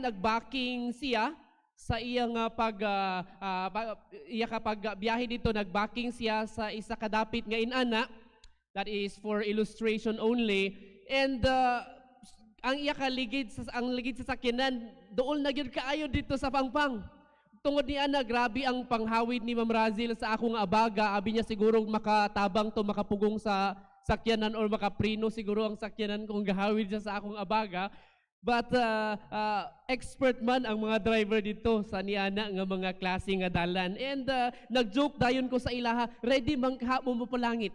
nagbacking siya sa iyang iya kapag biyahe dito, nagbacking siya sa isa kadapit nga inana. That is for illustration only. And ang iya kaligid ang ligid sa sakyanan dool na gyud kaayo dito sa pangpang. Tungod ni ana, grabe ang panghawid ni Ma'am Razil sa akong abaga. Abi niya siguro makatabang to, makapugong sa sakyanan or makaprino siguro ang sakyanan kung gahawid siya sa akong abaga. But expert man ang mga driver dito sa niana nga mga klase nga dalan. And nag-joke dayon ko sa ilaha, ready mangka mo palangit.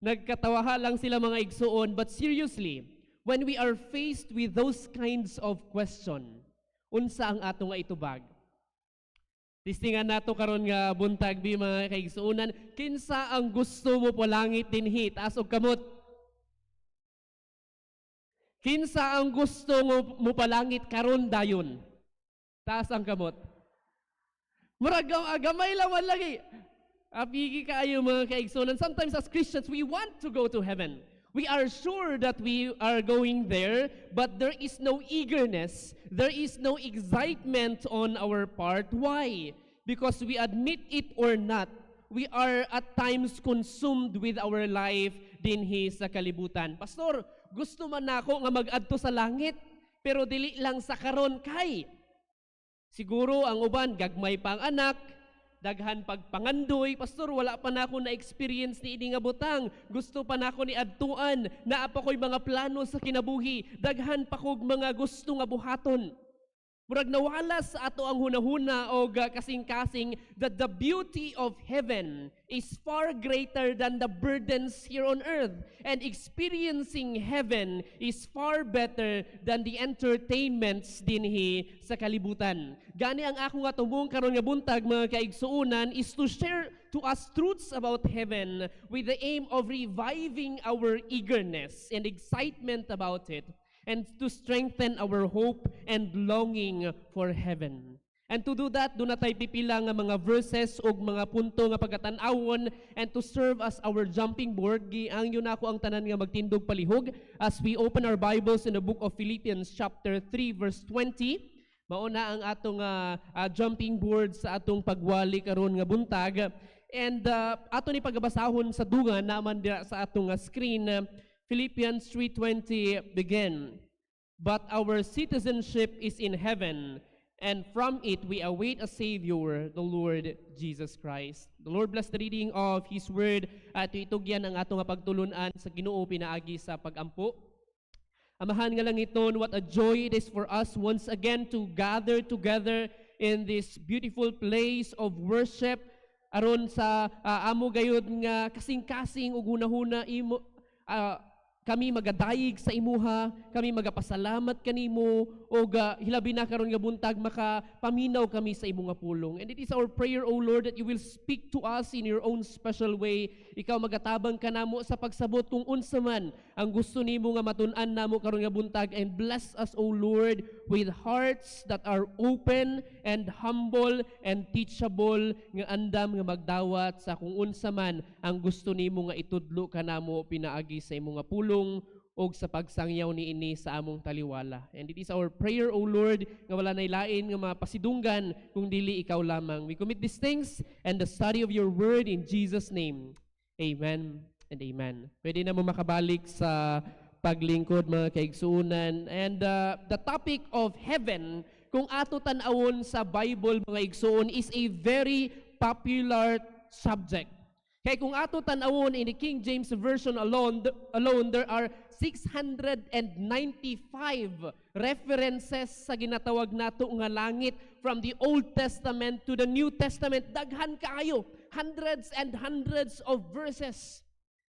Nagkatawaha lang sila mga igsuon. But seriously, when we are faced with those kinds of question, unsa ang ato nga itubag? Listingan nato karon nga buntag bi mga kaigsuonan, kinsa ang gusto mo palangit dinhi taas og kamot? Kinsa ang gusto mo palangit karon dayon? Taas ang kamot. Murag gamay lang man lagi. Apigi kaayo mga kaigsunan. Sometimes as Christians, we want to go to heaven. We are sure that we are going there, but there is no eagerness. There is no excitement on our part. Why? Because we admit it or not, we are at times consumed with our life dinhi sa kalibutan. Pastor, gusto man nako nga mag-adto sa langit, pero dili lang sa karon kay. Siguro ang uban gagmay pang anak, daghan pagpangandoy. Pastor, wala pa na ako na-experience ni ini nga butang. Gusto pa na ako ni adtuan. Naa pa ko'y mga plano sa kinabuhi. Daghan pa ko'y mga gusto nga buhaton. Murag nawala sa ato ang hunahuna o kasing-kasing that the beauty of heaven is far greater than the burdens here on earth. And experiencing heaven is far better than the entertainments dinhi sa kalibutan. Gani ang ako nga tumong karon nga buntag mga kaigsuunan is to share to us truths about heaven with the aim of reviving our eagerness and excitement about it, and to strengthen our hope and longing for heaven. And to do that, doon na tayo pipila nga mga verses o mga punto nga pagkatan-awon, and to serve as our jumping board, ang yun ako ang tanan nga magtindog palihog as we open our Bibles in the book of Philippians chapter 3 verse 20. Mauna ang atong jumping board sa atong pagwali karon nga buntag. And ato ni pagbasahon sa dungan naman dira sa atong screen. Philippians 3:20 begin. But our citizenship is in heaven, and from it we await a Savior, the Lord Jesus Christ. The Lord bless the reading of His Word at itugyan ang atong pagtulunan sa Ginoo pinaagi sa pagampo. Amahan nga lang iton, what a joy it is for us once again to gather together in this beautiful place of worship aron sa amo gayud nga kasing-kasing ug hunahuna imo kami magadayig sa imuha, kami magapasalamat kanimo, o hilabi na karon nga buntag makapaminaw kami sa imong pulong. And it is our prayer, O Lord, that you will speak to us in your own special way. Ikaw magatabang kanamo sa pagsabot kung unsa man ang gusto nimo nga matun-an namo karon nga buntag, and bless us, O Lord, with hearts that are open and humble and teachable, nga andam nga magdawat sa kung unsa man ang gusto nimo nga itudlo kanamo pinaagi sa imong pulong og sa pagsangyaw ni ini sa among taliwala. And it is our prayer, O Lord, nga wala nay lain nga mapasidunggan kung dili ikaw lamang. We commit these things and the study of your word in Jesus' name. Amen and amen. Pwede na mo makabalik sa paglingkod mga kaigsuunan. And the topic of heaven, kung ato tan-awon sa Bible mga igsuon, is a very popular subject. Kaya kung ato tan-awon in the King James Version alone there are 695 references sa ginatawag nato nga langit from the Old Testament to the New Testament. Daghan kaayo, hundreds and hundreds of verses.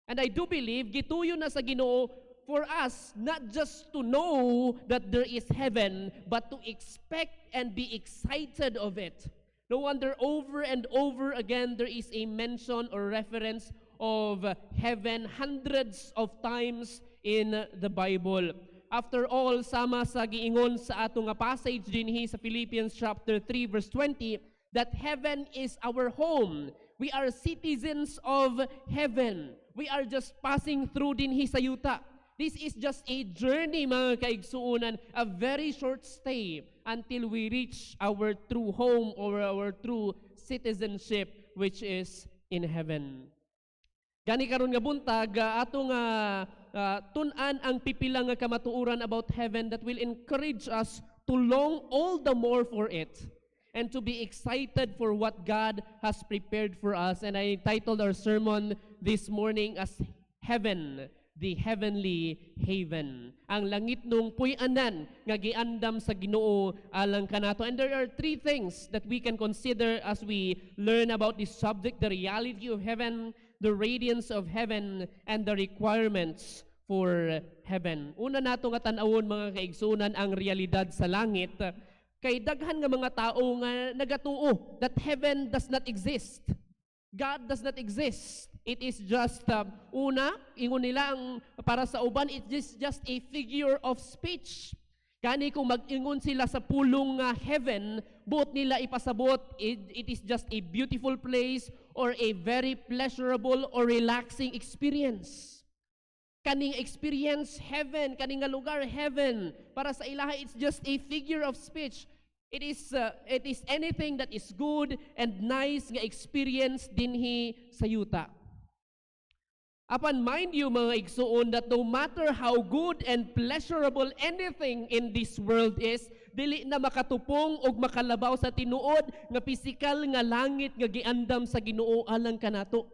And I do believe gituyo na sa Ginoo for us not just to know that there is heaven, but to expect and be excited of it. No wonder over and over again there is a mention or reference of heaven hundreds of times in the Bible. After all, sama sa giingon sa atong passage dinhi sa Philippians chapter 3 verse 20, that heaven is our home. We are citizens of heaven. We are just passing through dinhi sa yuta. This is just a journey, mga kaigsuunan, a very short stay until we reach our true home or our true citizenship, which is in heaven. Gani karon nga buntag, ato nga tun-an ang pipila nga kamatuoran about heaven that will encourage us to long all the more for it and to be excited for what God has prepared for us. And I titled our sermon this morning as Heaven, the Heavenly Haven. Ang langit nung puy-anan nga giandam sa Ginoo alang kanato. And there are three things that we can consider as we learn about this subject: the reality of heaven, the radiance of heaven, and the requirements for heaven. Una nato nga tan-awon, mga kaigsunan, ang realidad sa langit. Kay daghan nga mga tao nga nagatuo that heaven does not exist. God does not exist. It is just, ingon nila ang para sa uban, it is just a figure of speech. Kani kung mag-ingon sila sa pulong heaven, buot nila ipasabot, it is just a beautiful place or a very pleasurable or relaxing experience. Kaning experience heaven, kaning nga lugar heaven, para sa ilaha it's just a figure of speech. It is anything that is good and nice nga experience dinhi sa yuta. Apan mind you, mga igsuon, that no matter how good and pleasurable anything in this world is, dili na makatupong og makalabaw sa tinuod nga pisikal nga langit nga giandam sa Ginoo alang kanato.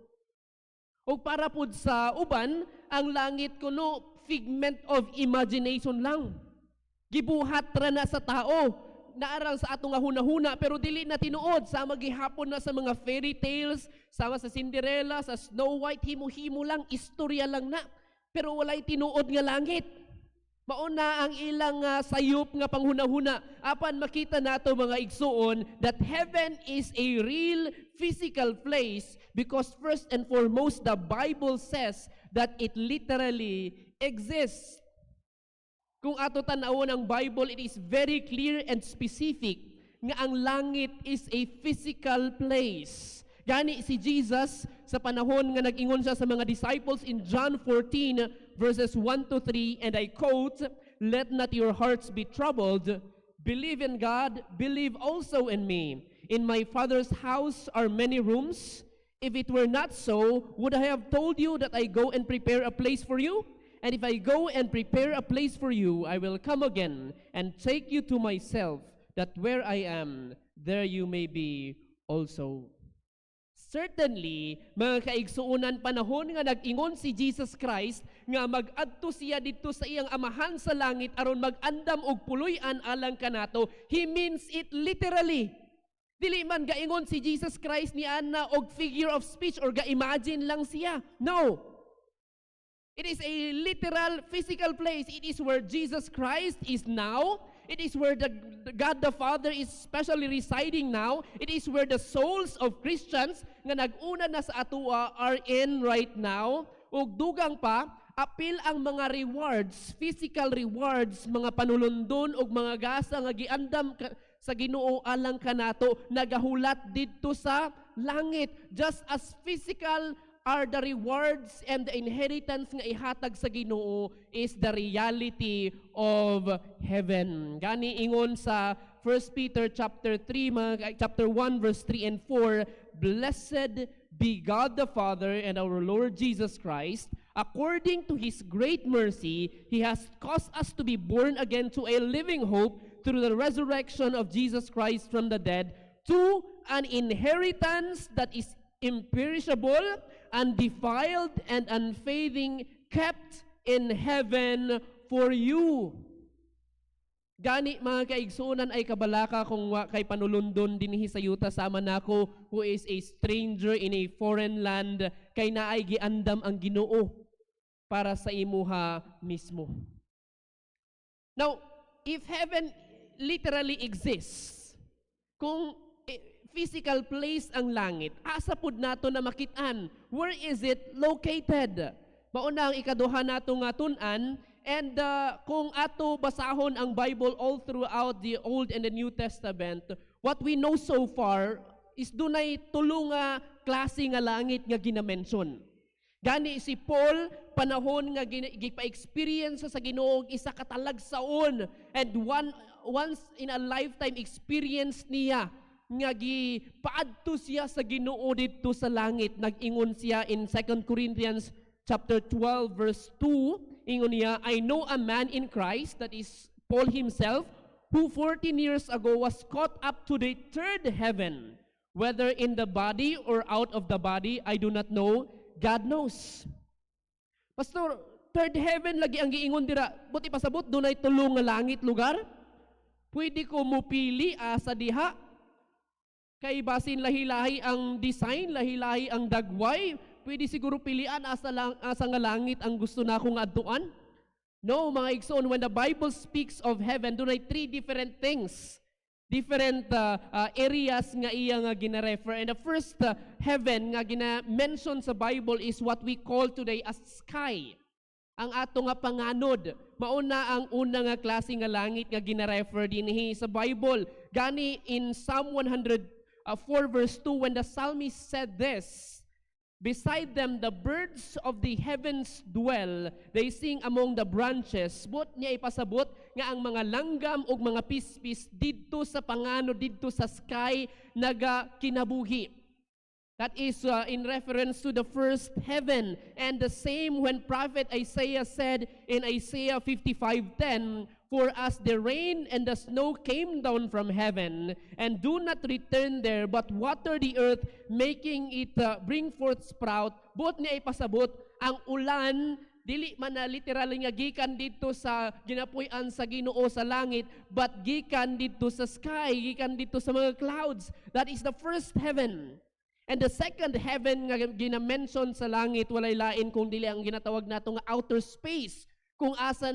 O para pud sa uban, ang langit kuno figment of imagination lang. Gibuhat ra na sa tao. Naaral sa ato nga hunahuna, pero dili na tinuod. Sama gihapon na sa mga fairy tales, sama sa Cinderella, sa Snow White, himo-himo lang, istorya lang na. Pero walay tinuod nga langit. Mauna ang ilang sayop nga panghunahuna. Apan makita nato, mga igsuon, that heaven is a real physical place because first and foremost, the Bible says that it literally exists. Kung ato tanawon ang Bible, it is very clear and specific nga ang langit is a physical place. Gani si Jesus sa panahon nga nag-ingon siya sa mga disciples in John 14 verses 1 to 3, and I quote, "Let not your hearts be troubled. Believe in God, believe also in me. In my Father's house are many rooms. If it were not so, would I have told you that I go and prepare a place for you? And if I go and prepare a place for you, I will come again and take you to myself, that where I am, there you may be also." Certainly, mga kaigsuunan, panahon nga nag-ingon si Jesus Christ nga mag-adto siya dito sa iyang amahan sa langit aron mag-andam og puloy-an alang kanato, he means it literally. Dili man gaingon si Jesus Christ ni ana og figure of speech or ga-imagine lang siya. No. It is a literal physical place. It is where Jesus Christ is now. It is where God the Father is specially residing now. It is where the souls of Christians nga nag-una na sa atua are in right now. Ug dugang pa, apil ang mga rewards, physical rewards, mga panulundon ug mga gasa nga giandam sa Ginoo alang kanato, nagahulat didto sa langit. Just as physical are the rewards and the inheritance nga ihatag sa Ginoo is the reality of heaven. Gani ingon sa 1 Peter chapter 3, chapter 1 verse 3 and 4, "Blessed be God the Father and our Lord Jesus Christ. According to His great mercy, He has caused us to be born again to a living hope through the resurrection of Jesus Christ from the dead, to an inheritance that is imperishable, undefiled, and unfading, kept in heaven for you." Gani, mga kaigsunan, ay kabalaka kung kay panulundon dinhi sa yuta sama nako who is a stranger in a foreign land, kay naay giandam ang Ginoo para sa imuha mismo. Now, if heaven literally exists, kung physical place ang langit, asa pud nato na makitaan? Where is it located? Mauna ang ikaduha nato nga tun-an, and kung ato basahon ang Bible all throughout the Old and the New Testament, what we know so far is dunay tulo nga klase nga langit nga ginamention. Gani si Paul, panahon nga gipa-experience sa Ginoo isa ka talagsaon, and once in a lifetime experience niya nga gipaadto siya sa Ginoo didto sa langit. Nag-ingon siya in 2 Corinthians chapter 12 verse 2, ingon niya, I know a man in Christ, that is Paul himself, who 14 years ago was caught up to the third heaven, whether in the body or out of the body, I do not know. God knows. Pastor, third heaven lagi ang giingon dira. Buti pasabot dunay tulong nga langit lugar. Pwede ko mupili sa diha. Kay basin lahi-lahi ang design, lahi-lahi ang dagway. Pwede siguro pilian asa nga langit ang gusto na akong adtuan. No, mga igsoon, when the Bible speaks of heaven, dunay three different things. Different areas nga iya nga gina-refer. And the first heaven nga gina-mention sa Bible is what we call today as sky. Ang ato nga panganod. Mauna ang una nga klase nga langit nga gina-refer dinhi sa Bible. Gani in Psalm 104 verse 2, when the psalmist said this, beside them the birds of the heavens dwell, they sing among the branches. But niya ipasabot nga ang mga langgam ug mga pispis didto sa pangano, didto sa sky naga kinabuhi. That is in reference to the first heaven. And the same when prophet Isaiah said in Isaiah 55:10, for as the rain and the snow came down from heaven, and do not return there, but water the earth, making it bring forth sprout. But niya ipasabot, ang ulan, dili man na literal nga gikan dito sa ginapuy-an sa Ginoo sa langit, but gikan dito sa sky, gikan dito sa mga clouds. That is the first heaven. And the second heaven nga gina-mention sa langit, walay lain kung dili ang ginatawag nato nga outer space. Kung asa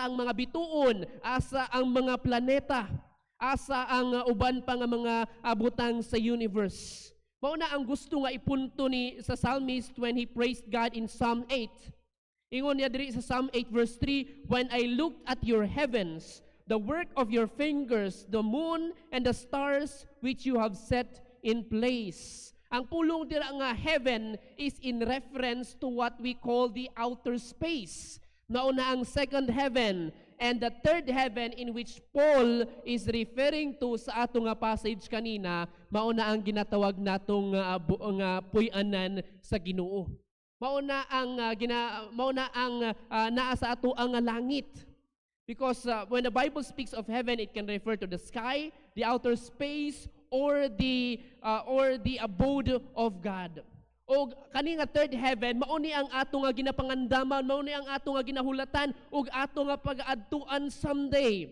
ang mga bituon, asa ang mga planeta, asa ang uban pa nga mga butang sa universe. Mao na ang gusto nga ipunto ni sa psalmist when he praised God in Psalm 8. Ingon niya diri sa Psalm 8 verse 3, when I looked at your heavens, the work of your fingers, the moon and the stars which you have set in place. Ang pulong dira nga heaven is in reference to what we call the outer space. Nauna ang second heaven, and the third heaven in which Paul is referring to sa ato nga passage kanina, mauna ang ginatawag natong nga puy-anan sa Ginoo. Mauna ang naa sa ato ang langit. Because when the Bible speaks of heaven, it can refer to the sky, the outer space, or the abode of God. O kani nga third heaven, mauni ang ato nga ginapangandaman, mauni ang ato nga ginahulatan, ug ato nga pag-adtuan someday.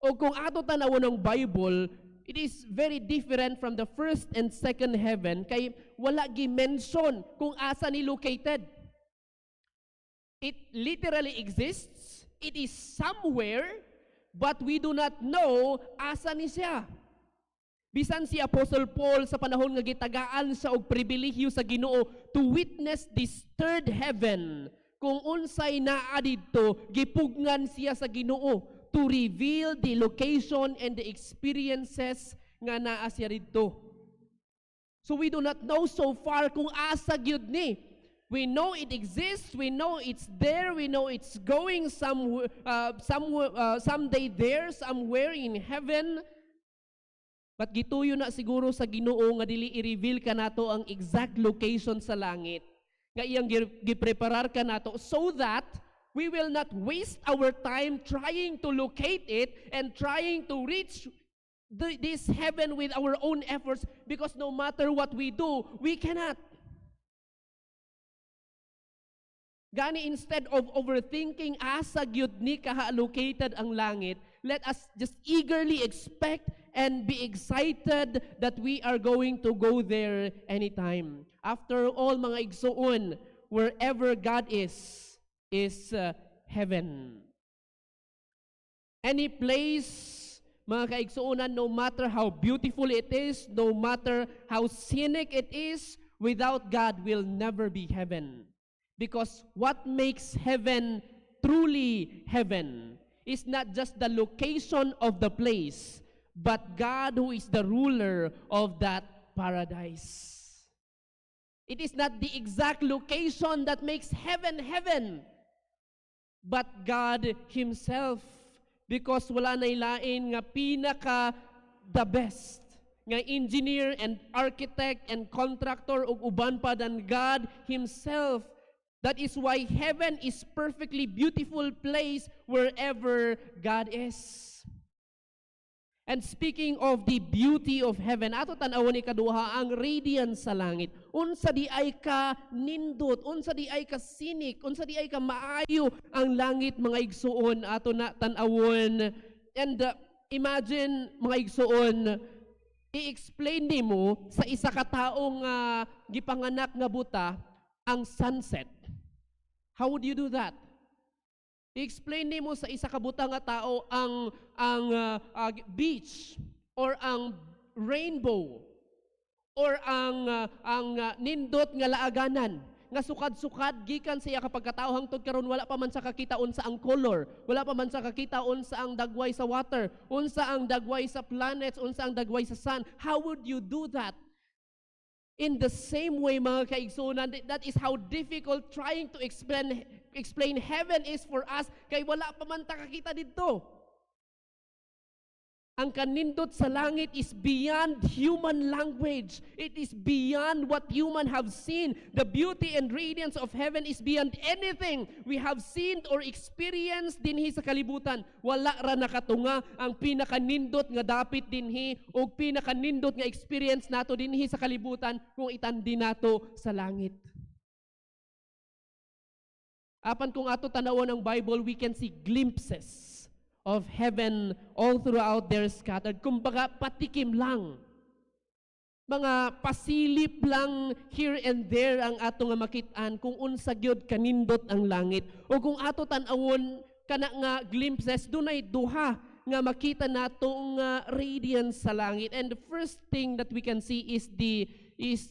O kung ato tanawon ang Bible, it is very different from the first and second heaven, kay wala gi-mention kung asa ni located. It literally exists, it is somewhere, but we do not know asa ni siya. Bisan si Apostle Paul sa panahon nga gitagaan sa og pribilehyo sa Ginoo to witness this third heaven. Kung unsay naa didto, gipugngan siya sa Ginoo to reveal the location and the experiences nga naa siya didto. So we do not know so far kung asa gyud ni. We know it exists, we know it's there, we know it's going someday there, somewhere in heaven. But gituyo na siguro sa Ginoo nga dili i-reveal ka nato ang exact location sa langit. Nga iyang gipreparar ka nato so that we will not waste our time trying to locate it and trying to reach this heaven with our own efforts, because no matter what we do, we cannot. Gani, instead of overthinking asa gyud ni kaha located ang langit, let us just eagerly expect and be excited that we are going to go there anytime. After all, mga igsoon, wherever God is heaven. Any place, mga kaigsuunan, no matter how beautiful it is, no matter how scenic it is, without God will never be heaven. Because what makes heaven truly heaven is not just the location of the place, but God who is the ruler of that paradise. It is not the exact location that makes heaven heaven, but God Himself. Because wala na ilain nga pinaka the best nga engineer and architect and contractor ug uban pa than God Himself. That is why heaven is perfectly beautiful place wherever God is. And speaking of the beauty of heaven, ato tan-awon ni kaduha ang radiance sa langit. Unsa di ay ka nindot, unsa di ay ka sinik, unsa di ay ka maayo ang langit mga igsuon ato na tan-awon. And imagine mga igsuon, i-explain nimo sa isa ka taong gipanganak nga buta ang sunset. How would you do that? I-explain nimo sa isa ka buta nga tao ang beach or ang rainbow or ang nindot nga laaganan nga sukad-sukad gikan sa iya ka pagkatao hangtod karon wala pa man sa kakita unsa ang color, wala pa man sa kakita unsa ang dagway sa water, unsa ang dagway sa planets, unsa ang dagway sa sun. How would you do that? In the same way, mga kaigsunan, that is how difficult trying to explain heaven is for us, kay wala pa man ta kakita dito. Ang kanindot sa langit is beyond human language. It is beyond what human have seen. The beauty and radiance of heaven is beyond anything we have seen or experienced dinhi sa kalibutan. Wala ra nakatunga ang pinakanindot nga dapit dinhi o pinakanindot nga experience nato dinhi sa kalibutan kung itandi nato sa langit. Apan kung ato tanawon ang Bible, we can see glimpses of heaven all throughout there scattered. Kumbaga, patikim lang. Mga pasilip lang here and there ang ato nga makitaan kung unsa gyud kanindot ang langit. O kung ato tan-awon kana nga glimpses, dunay duha nga makita natong radiance sa langit. And the first thing that we can see is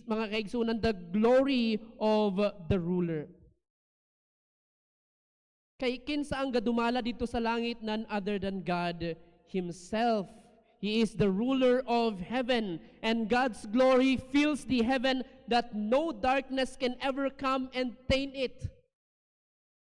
mga kaigsunan, the glory of the ruler. Kay kinsa ang gadumala dito sa langit none other than God Himself. He is the ruler of heaven, and God's glory fills the heaven that no darkness can ever come and taint it.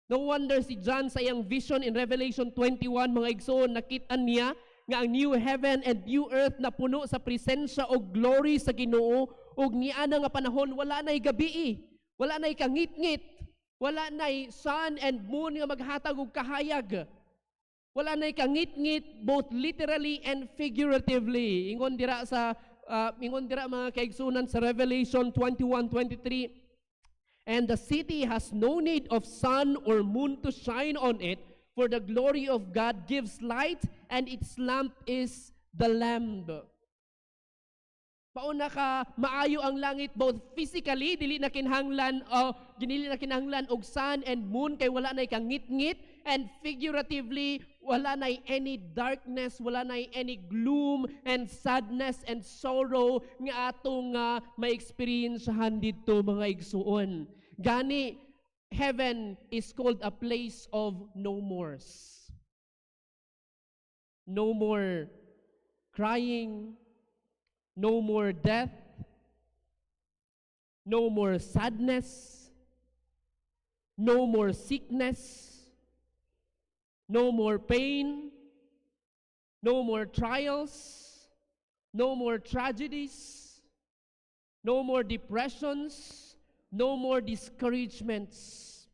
No wonder si John sa iyang vision in Revelation 21, mga igsoon, nakita niya nga ang new heaven and new earth na puno sa presensya o glory sa Ginoo, ug niana nga panahon wala na'y gabi, wala na'y kangit-ngit, wala na'y sun and moon nga maghatag og kahayag. Wala na'y kangit-ngit both literally and figuratively. Ingon dira mga kaigsunan sa Revelation 21:23. And the city has no need of sun or moon to shine on it, for the glory of God gives light, and its lamp is the Lamb. Pauna ka maayo ang langit both physically, dili na kinahanglan og sun and moon kay wala nay kangit-ngit, and figuratively wala nay any darkness, wala nay any gloom and sadness and sorrow nga atong ma-experiencehan dito mga igsuon. Gani heaven is called a place of no mores. No more crying, no more death, no more sadness, no more sickness, no more pain, no more trials, no more tragedies, no more depressions, no more discouragements.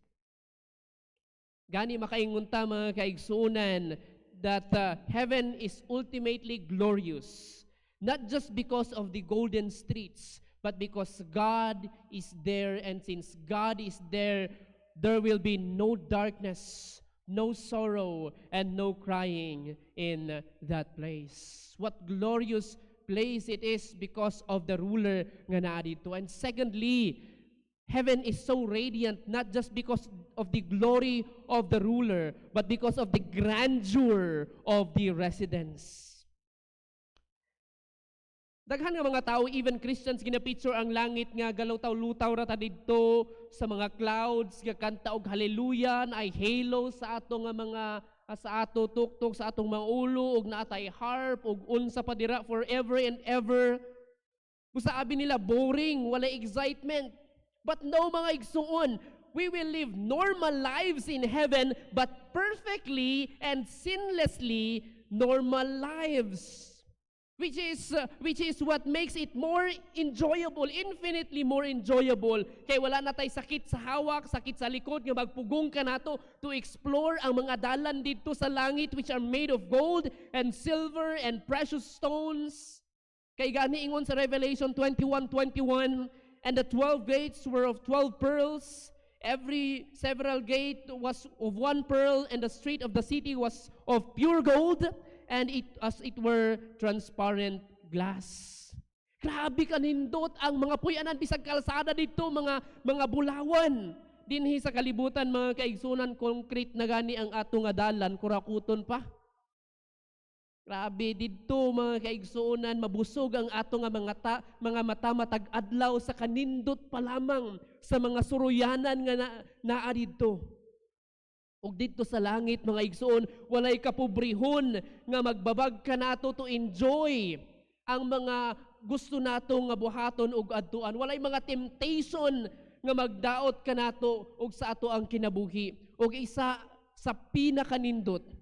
Gani makaingunta mga kaigsunan that heaven is ultimately glorious. Not just because of the golden streets, but because God is there, and since God is there, there will be no darkness, no sorrow, and no crying in that place. What glorious place it is because of the ruler nga naa dito. And secondly, heaven is so radiant not just because of the glory of the ruler, but because of the grandeur of the residents. Daghan nga mga tao, even Christians, ginapicture ang langit nga galutaw-lutaw ra ta didto sa mga clouds, nga kanta og hallelujah, ay halo sa ato nga mga sa ato tuktok sa atong mga ulo, og naatay harp og unsa pa dira forever and ever. Usaabi nila boring, wala excitement. But no, mga igsuon, we will live normal lives in heaven, but perfectly and sinlessly normal lives. Which is what makes it more enjoyable, infinitely more enjoyable. Kaya wala na tay sakit sa hawak, sakit sa likod, nga magpugong ka nato to explore ang mga dalan dito sa langit which are made of gold and silver and precious stones. Kay gani ingon sa Revelation 21:21, and the 12 gates were of 12 pearls. Every several gate was of one pearl, and the street of the city was of pure gold, and it as it were transparent glass. Grabe kanindot ang mga puyanan bisag kalsada dito, mga bulawan. Dinhi sa kalibutan mga kaigsunan, concrete na gani ang ato nga dalan, kurakuton pa. Grabe dito mga kaigsunan, mabusog ang ato nga mga mata matag adlaw sa kanindot pa lamang sa mga suruyanan nga naa dito. Og dito sa langit, mga igsoon, walay kapobrehon nga magbabag ka nato to enjoy ang mga gusto nato nga buhaton og adtuan. Walay mga temptation nga magdaot ka nato og sa ato ang kinabuhi. Og isa sa pinakanindot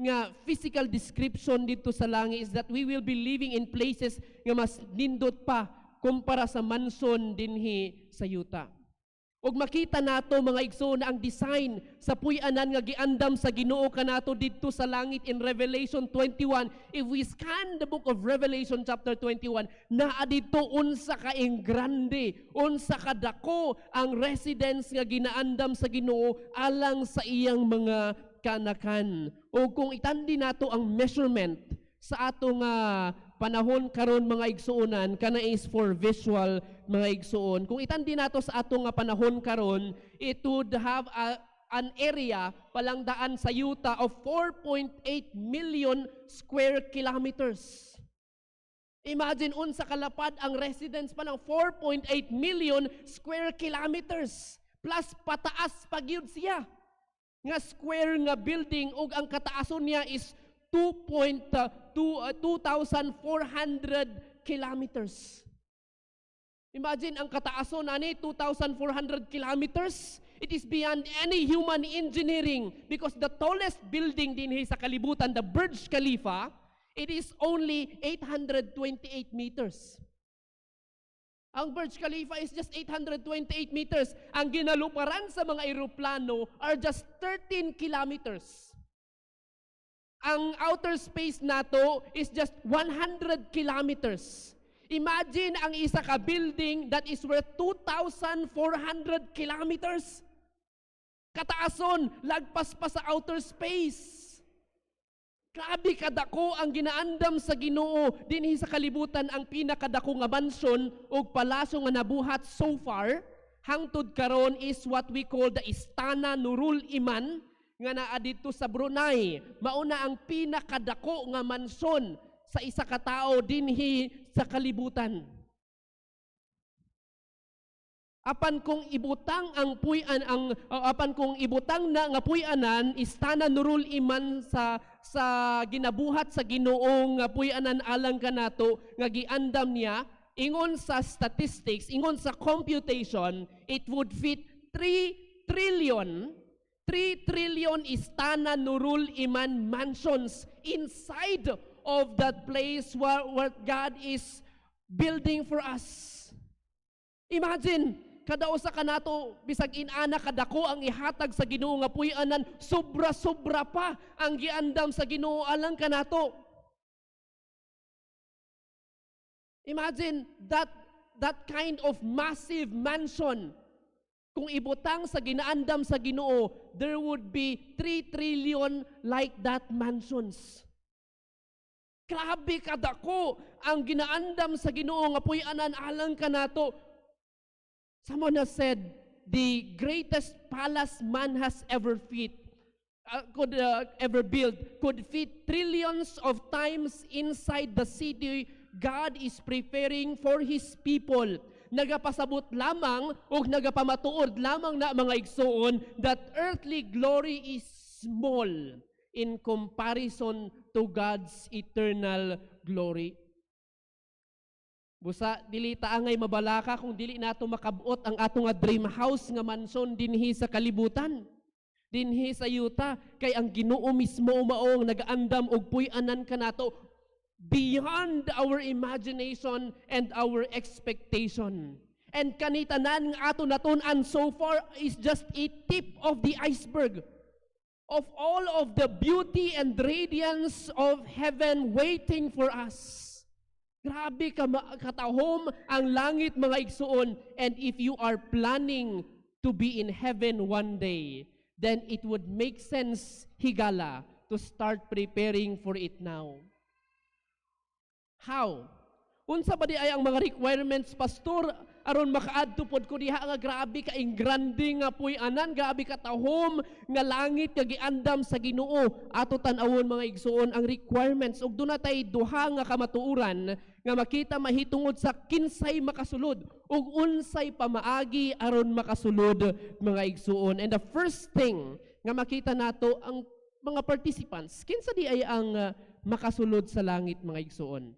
nga physical description dito sa langit is that we will be living in places nga mas nindot pa kumpara sa mansion dinhi sa yuta. Og makita nato mga igsoon ang design sa puy-anan nga giandam sa Ginoo kanato didto sa langit in Revelation 21. If we scan the book of Revelation chapter 21, naa didto unsa ka grande, unsa ka dako ang residence nga ginaandam sa Ginoo alang sa iyang mga kanakan. O kung itandi nato ang measurement sa ato nga panahon karon mga igsuonan, kana is for visual mga igsuon. Kung itandi nato sa ato nga panahon karon, it would have an area palangdaan sa yuta of 4.8 million square kilometers. Imagine unsa kalapad ang residence pa ng 4.8 million square kilometers. Plus pataas pa gyud siya. Nga square nga building ug ang kataason niya is 2,400 kilometers. Imagine ang kataason ani 2,400 kilometers. It is beyond any human engineering because the tallest building dinhi sa kalibutan, the Burj Khalifa, it is only 828 meters. Ang Burj Khalifa is just 828 meters. Ang ginaluparan sa mga eroplano are just 13 kilometers. Ang outer space nato is just 100 kilometers. Imagine ang isa ka building that is worth 2,400 kilometers. Kataason, lagpas pa sa outer space. Grabe kadako ang ginaandam sa Ginoo dinhi sa kalibutan, ang pinakadako nga mansion ug palasyo nga nabuhat so far hangtod karon is what we call the Istana Nurul Iman nga naa dito sa Brunei. Mauna ang pinakadako nga mansyon sa isa ka tawo dinhi sa kalibutan. Apan kung ibutang na nga puy-anan Istana Nurul Iman sa ginabuhat sa Ginoo nga puy-anan alang kanato nga giandam niya, ingon sa statistics, ingon sa computation, it would fit 3 trillion Istana Nurul Iman mansions inside of that place where God is building for us. Imagine, kada usa kanato bisag inana kadako ang ihatag sa Ginoo nga puy-anan, sobra-sobra pa ang giandam sa Ginoo alang kanato. Imagine that kind of massive mansion. Kung ibutang sa ginaandam sa Ginoo, there would be 3 trillion like that mansions. Grabe kadako ang ginaandam sa Ginoo nga puy-anan alang kanato. Someone has said, the greatest palace man has ever built could fit trillions of times inside the city God is preparing for His people. Nagapasabot lamang o nagapamatuod lamang na mga igsoon that earthly glory is small in comparison to God's eternal glory. Busa dili ta angay mabalaka kung dili nato makabot ang ato nga dream house nga mansion dinhi sa kalibutan. Dinhi sa yuta kay ang Ginoo mismo maong nagaandam og puy-anan kanato beyond our imagination and our expectation. And kanitanan nga ato natun-an so far is just a tip of the iceberg of all of the beauty and radiance of heaven waiting for us. Grabe katahom ang langit mga igsuon. And if you are planning to be in heaven one day, then it would make sense, higala, to start preparing for it now. How? Unsa ba di ay ang mga requirements, Pastor, aron makaadto pod ko diha nga grabe ka grande nga puy-anan, grabe katahom nga langit nga giandam sa Ginoo. Ato tan-awon mga igsuon ang requirements ug dunay duha nga kamatuoran nga makita mahitungod sa kinsay makasulod ug unsay pamaagi aron makasulod mga igsuon. And the first thing nga makita nato ang mga participants, kinsa di ay ang makasulod sa langit mga igsuon.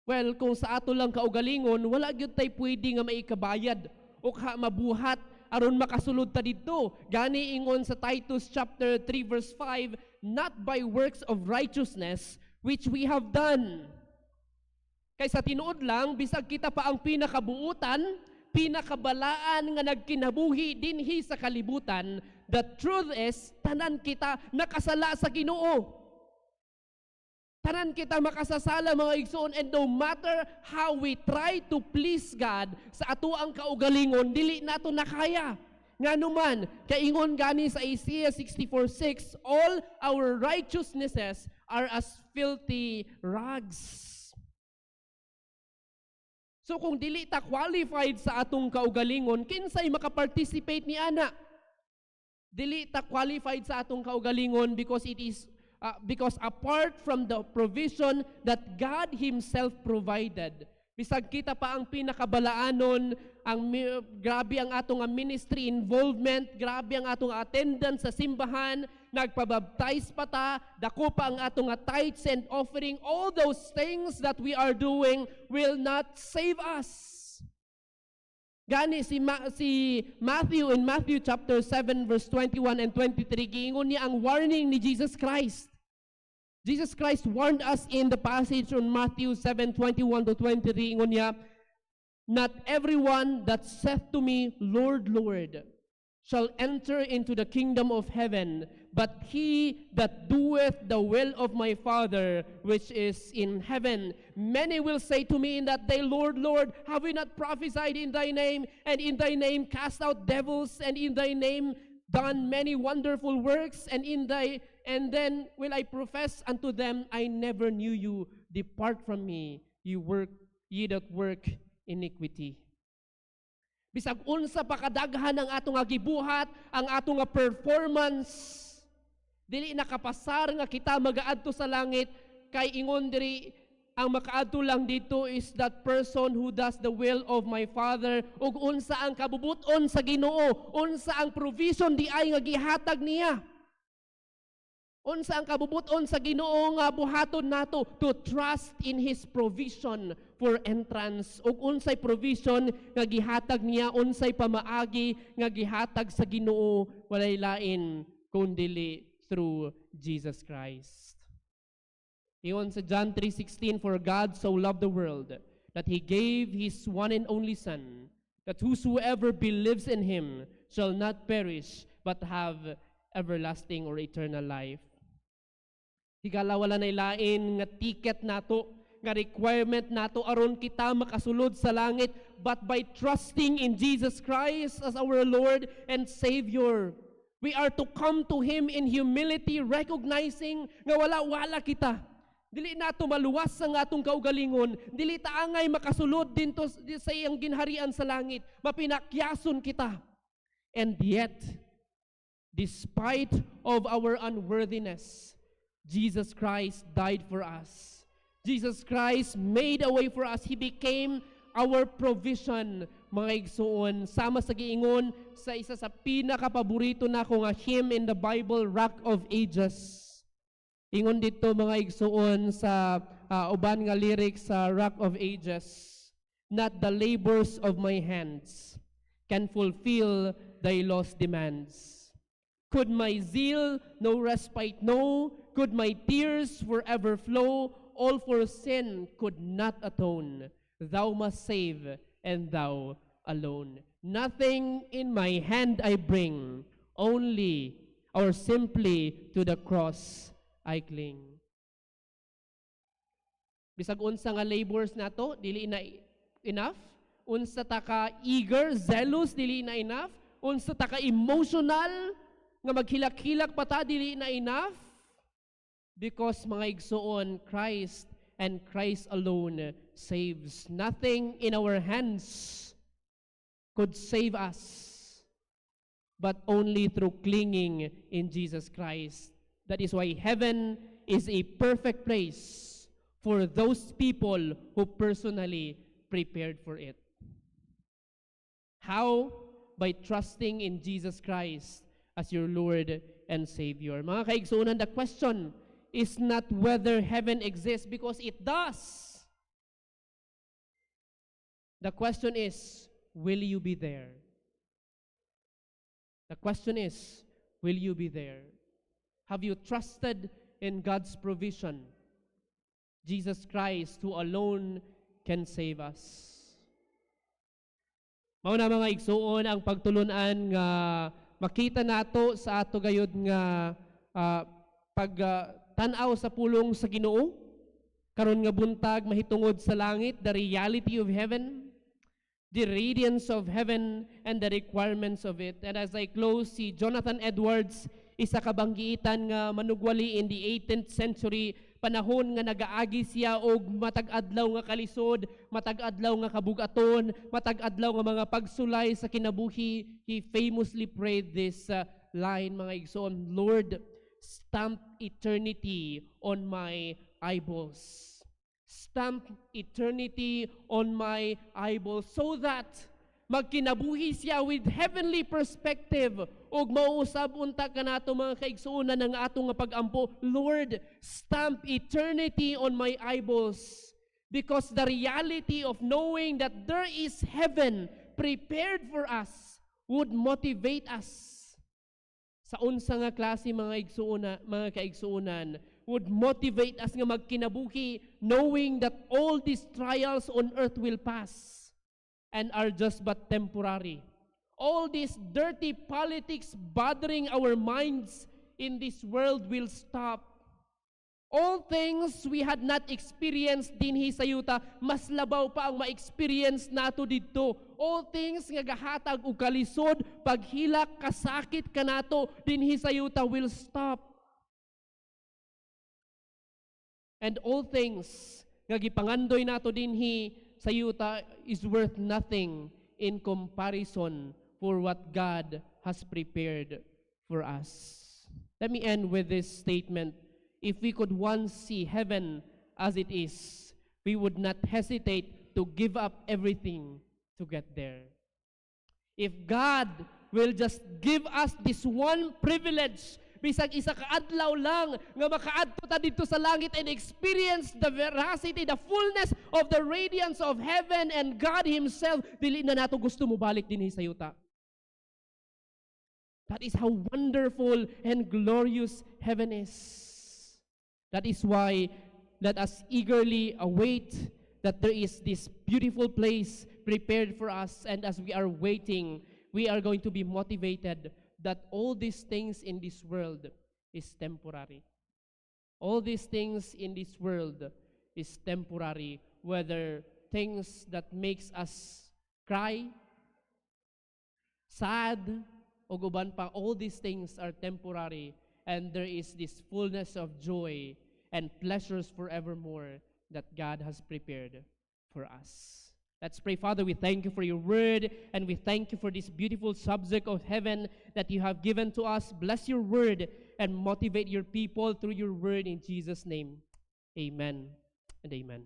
Well, kung sa ato lang kaugalingon, wala gyud tay pwede nga maikabayad o mabuhat aron makasulod ta didto. Gani ingon sa Titus chapter 3 verse 5, not by works of righteousness which we have done. Kay sa tinuod lang, bisag kita pa ang pinakabuutan, pinakabalaan nga nagkinabuhi dinhi sa kalibutan, the truth is, tanan kita nakasala sa Ginoo. Tanan kita makasasala mga igsoon, and no matter how we try to please God sa ato ang kaugalingon, dili nato nakaya. Nga naman, kaingon gani sa Isaiah 64:6, all our righteousnesses are as filthy rags. So kung dili ta qualified sa atong kaugalingon, kinsay makaparticipate ni ana? Dili ta qualified sa atong kaugalingon because apart from the provision that God Himself provided, bisag kita pa ang pinakabalaanon, grabe ang atong ministry involvement, grabe ang atong attendance sa simbahan, nagpabaptize pa ta, dako pa ang atong tithes and offering, all those things that we are doing will not save us. Gani si Matthew in Matthew chapter 7 verse 21 and 23, giingon niya ang warning ni Jesus Christ. Jesus Christ warned us in the passage on Matthew 7:21 to 23, ingon niya, not everyone that saith to me, Lord, Lord, shall enter into the kingdom of heaven, but he that doeth the will of my Father which is in heaven. Many will say to me in that day, Lord, Lord, have we not prophesied in thy name, and in thy name cast out devils, and in thy name done many wonderful works, and then will I profess unto them, I never knew you. Depart from me, ye that work iniquity. Bisag unsa pa kadaghan ang atong gibuhat, ang atong performance, dili nakapasar nga kita magaadto sa langit, kay ingon diri ang makaadto lang dito is that person who does the will of my Father, ug unsa ang kabubuton sa Ginoo, unsa ang provision di ay nga gihatag niya. Unsa ang kabubuton sa Ginoo nga buhaton nato to trust in His provision for entrance. Ug unsay provision nga gihatag niya, unsay pamaagi nga gihatag sa Ginoo, walay lain kundi through Jesus Christ. Iyon sa John 3:16, for God so loved the world that He gave His one and only Son, that whosoever believes in Him shall not perish but have everlasting or eternal life. Higala wala na lain nga ticket nato, nga requirement nato aron kita makasulod sa langit, but by trusting in Jesus Christ as our Lord and Savior. We are to come to Him in humility, recognizing nga wala kita. Dili nato maluwas sa atong kaugalingon, dili ta angay makasulod dinto sa iyang ginharian sa langit, mapinakyason kita. And yet, despite of our unworthiness, Jesus Christ died for us. Jesus Christ made a way for us. He became our provision, mga igsoon. Sama sa giingon sa isa sa pinakapaborito nako nga hymn in the Bible, Rock of Ages. Ingon dito mga igsuon sa uban nga lyrics sa Rock of Ages, not the labors of my hands can fulfill thy lost demands. Could my zeal no respite know? Could my tears forever flow? All for sin could not atone. Thou must save, and thou alone. Nothing in my hand I bring, only or simply to the cross I cling. Bisag unsa nga labors nato, dili na enough. Unsa ta ka eager, zealous, dili na enough. Unsa ta ka emotional, nga maghilak-hilak pa ta, dili na enough. Because mga igsuon, Christ and Christ alone saves. Nothing in our hands could save us, but only through clinging in Jesus Christ. That is why heaven is a perfect place for those people who personally prepared for it. How? By trusting in Jesus Christ as your Lord and Savior. Mga kaigsunan, the question is not whether heaven exists, because it does. The question is, will you be there? The question is, will you be there? Have you trusted in God's provision? Jesus Christ, who alone can save us. Mao na mga igsuon ang pagtulunan nga makita nato sa ato gayud nga tan-aw sa pulong sa Ginoo karon nga buntag mahitungod sa langit, the reality of heaven, the radiance of heaven, and the requirements of it. And as I close, si Jonathan Edwards, isa ka banggiitan nga manugwali in the 18th century, panahon nga nagaagi siya og matag-adlaw nga kalisod, matag-adlaw nga kabugaton, matag-adlaw nga mga pagsulay sa kinabuhi. He famously prayed this line, mga igsoon, Lord, stamp eternity on my eyeballs. Stamp eternity on my eyeballs so that magkinabuhi siya with heavenly perspective ug mauusab unta kanato mga kaigsuonan ng atong nga pag-ampo. Lord, stamp eternity on my eyeballs, because the reality of knowing that there is heaven prepared for us would motivate us. Sa unsa nga klase mga kaigsuonan would motivate us nga magkinabuhi knowing that all these trials on earth will pass and are just but temporary. All these dirty politics bothering our minds in this world will stop. All things we had not experienced dinhi sa yuta, mas labaw pa ang ma-experience nato didto. All things nga gahatag og kalisod, paghilak, kasakit kanato dinhi sa yuta will stop. And all things nga gipangandoy nato dinhi sa yuta is worth nothing in comparison for what God has prepared for us. Let me end with this statement. If we could once see heaven as it is, we would not hesitate to give up everything to get there. If God will just give us this one privilege, bisag isa ka adlaw lang nga makaadto ta dito sa langit and experience the veracity, the fullness of the radiance of heaven and God Himself, dili na nato gusto mo balik dinhi sa yuta. That is how wonderful and glorious heaven is. That is why let us eagerly await that there is this beautiful place prepared for us, and as we are waiting, we are going to be motivated that all these things in this world is temporary. All these things in this world is temporary, whether things that makes us cry, sad, o guban pa, all these things are temporary, and there is this fullness of joy and pleasures forevermore that God has prepared for us. Let's pray. Father, we thank you for your word, and we thank you for this beautiful subject of heaven that you have given to us. Bless your word and motivate your people through your word in Jesus' name. Amen and amen.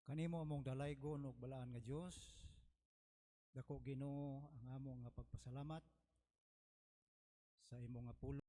Kanimo among dalaygon ug balaan nga Dios. Dako Ginoo ang among nga pagpasalamat sa imong nga pulong